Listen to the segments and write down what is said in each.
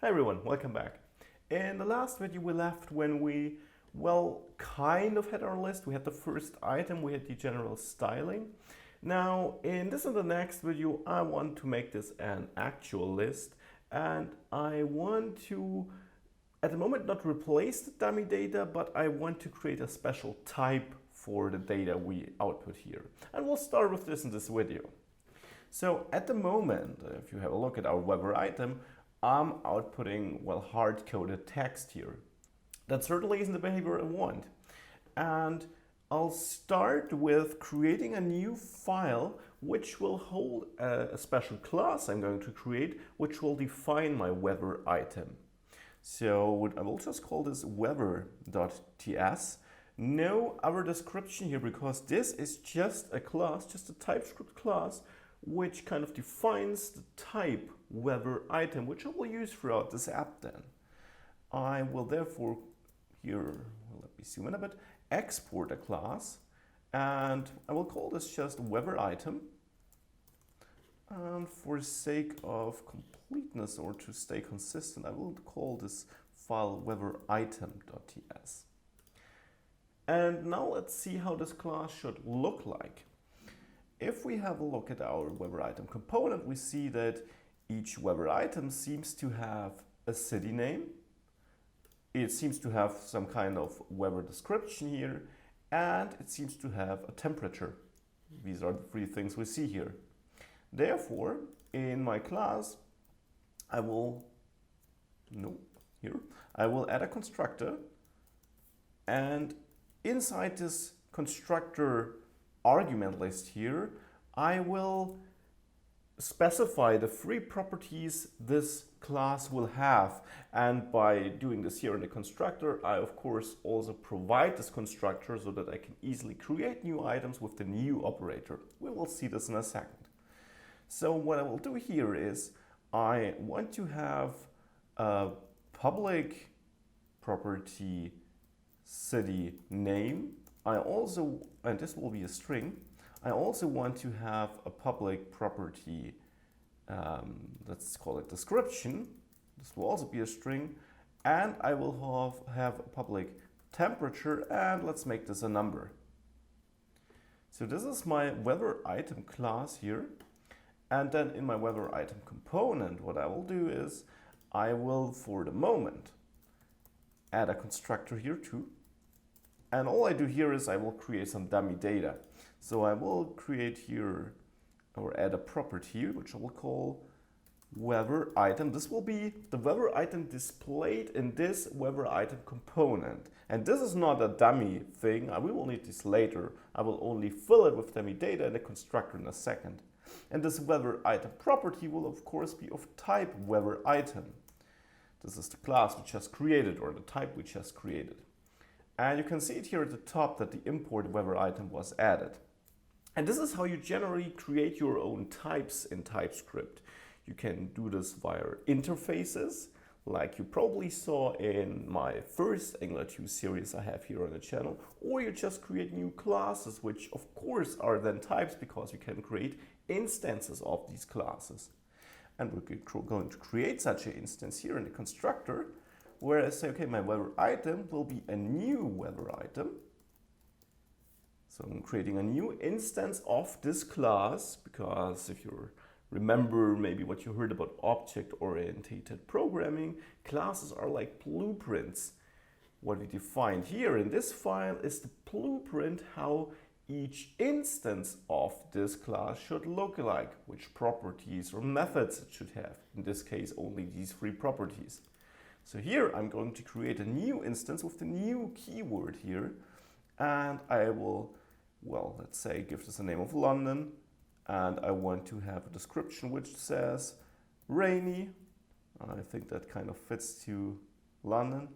Hi everyone, welcome back. In the last video we left when we, kind of had our list. We had the first item, we had the general styling. Now in this and the next video I want to make this an actual list, and I want to, at the moment, not replace the dummy data, but I want to create a special type for the data we output here. And we'll start with this in this video. So at the moment, if you have a look at our weather item, I'm outputting, hard-coded text here. That certainly isn't the behavior I want. And I'll start with creating a new file which will hold a special class I'm going to create, which will define my weather item. So I will just call this weather.ts. No other description here, because this is just a class, just a TypeScript class, which kind of defines the type weather item, which I will use throughout this app then. I will therefore here, let me zoom in a bit, export a class, and I will call this just weather item. And for sake of completeness, or to stay consistent, I will call this file weather item.ts. And now let's see how this class should look like. If we have a look at our weather item component, we see that each weather item seems to have a city name. It seems to have some kind of weather description here, and it seems to have a temperature. These are the three things we see here. Therefore, in my class, I will add a constructor, and inside this constructor argument list here, I will specify the three properties this class will have. And by doing this here in the constructor, I of course also provide this constructor so that I can easily create new items with the new operator. We will see this in a second. So what I will do here is I want to have a public property city name. I also, and this will be a string, I also want to have a public property, let's call it description. This will also be a string, and I will have a public temperature, and let's make this a number. So this is my weather item class here. And then in my weather item component, what I will do is I will, for the moment, add a constructor here too. And all I do here is I will create some dummy data. So I will create here, or add a property, which I will call weather item. This will be the weather item displayed in this weather item component. And this is not a dummy thing. We will need this later. I will only fill it with dummy data in the constructor in a second. And this weather item property will of course be of type weather item. This is the class we just created, or the type we just created. And you can see it here at the top that the import weather item was added. And this is how you generally create your own types in TypeScript. You can do this via interfaces, like you probably saw in my first Angular 2 series I have here on the channel, or you just create new classes, which of course are then types, because you can create instances of these classes. And we're going to create such an instance here in the constructor, where I say, okay, my weather item will be a new weather item. So I'm creating a new instance of this class, because if you remember maybe what you heard about object-oriented programming, classes are like blueprints. What we defined here in this file is the blueprint how each instance of this class should look like, which properties or methods it should have. In this case, only these three properties. So here I'm going to create a new instance with the new keyword here, and I will, let's say, give this a name of London, and I want to have a description which says rainy. I think that kind of fits to London.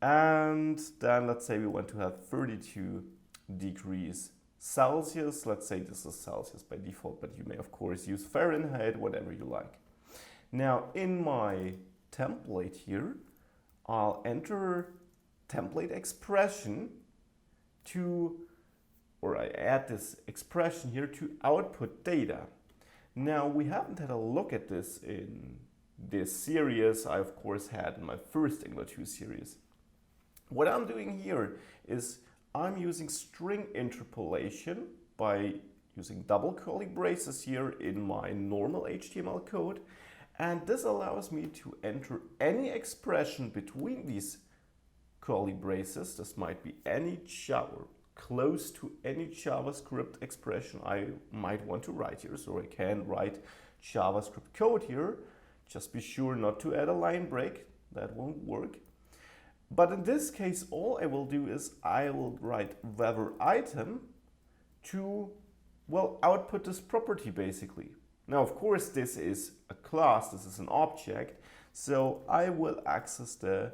And then let's say we want to have 32 degrees Celsius. Let's say this is Celsius by default, but you may of course use Fahrenheit, whatever you like. Now in my template here, I'll enter template expression or I add this expression here to output data. Now we haven't had a look at this in this series I of course had in my first Angular 2 series. What I'm doing here is I'm using string interpolation by using double curly braces here in my normal HTML code, and this allows me to enter any expression between these curly braces. This might be any Java, close to any JavaScript expression I might want to write here. So I can write JavaScript code here. Just be sure not to add a line break, that won't work. But in this case, all I will do is I will write whether item to, well, output this property basically. Now, of course, this is a class, this is an object, so I will access the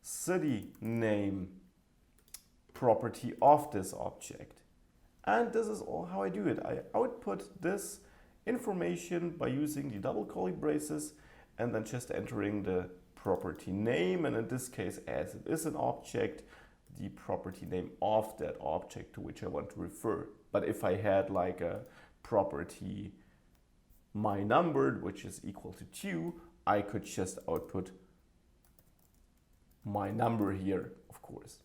city name property of this object. And this is all how I do it. I output this information by using the double curly braces and then just entering the property name, and in this case, as it is an object, the property name of that object to which I want to refer. But if I had like a property my numbered, which is equal to 2, I could just output my number here, of course.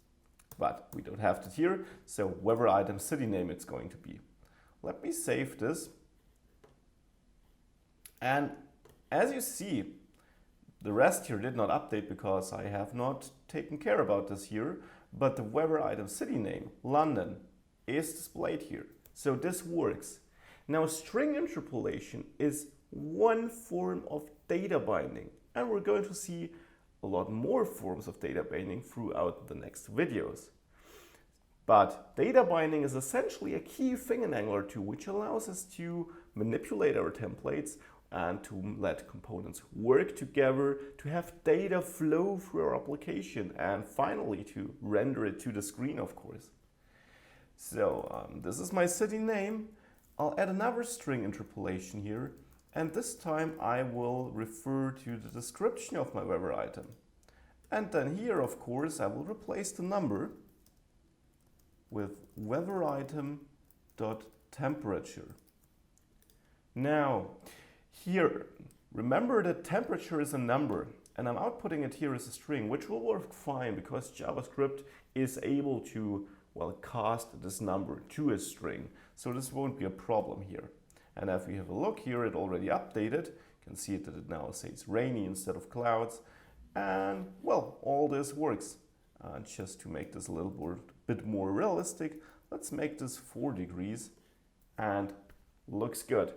But we don't have that here, so whether item city name it's going to be. Let me save this. And as you see, the rest here did not update because I have not taken care about this here, but the whether item city name, London, is displayed here. So this works. Now, string interpolation is one form of data binding, and we're going to see a lot more forms of data binding throughout the next videos. But data binding is essentially a key thing in Angular 2, which allows us to manipulate our templates and to let components work together, to have data flow through our application, and finally to render it to the screen, of course. So this is my city name. I'll add another string interpolation here, and this time I will refer to the description of my whether item. And then here, of course, I will replace the number with whether item dot temperature. Now, here, remember that temperature is a number, and I'm outputting it here as a string, which will work fine because JavaScript is able to, well, cast this number to a string. So this won't be a problem here. And if we have a look here, it already updated. You can see that it now says rainy instead of clouds. And, well, all this works. And just to make this a little bit more realistic, let's make this 4 degrees, and looks good.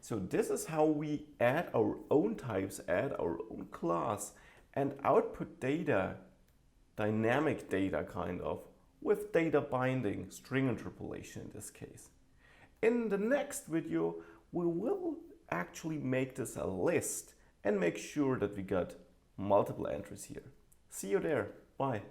So this is how we add our own types, add our own class, and output data, dynamic data kind of, with data binding, string interpolation in this case. In the next video, we will actually make this a list and make sure that we got multiple entries here. See you there. Bye.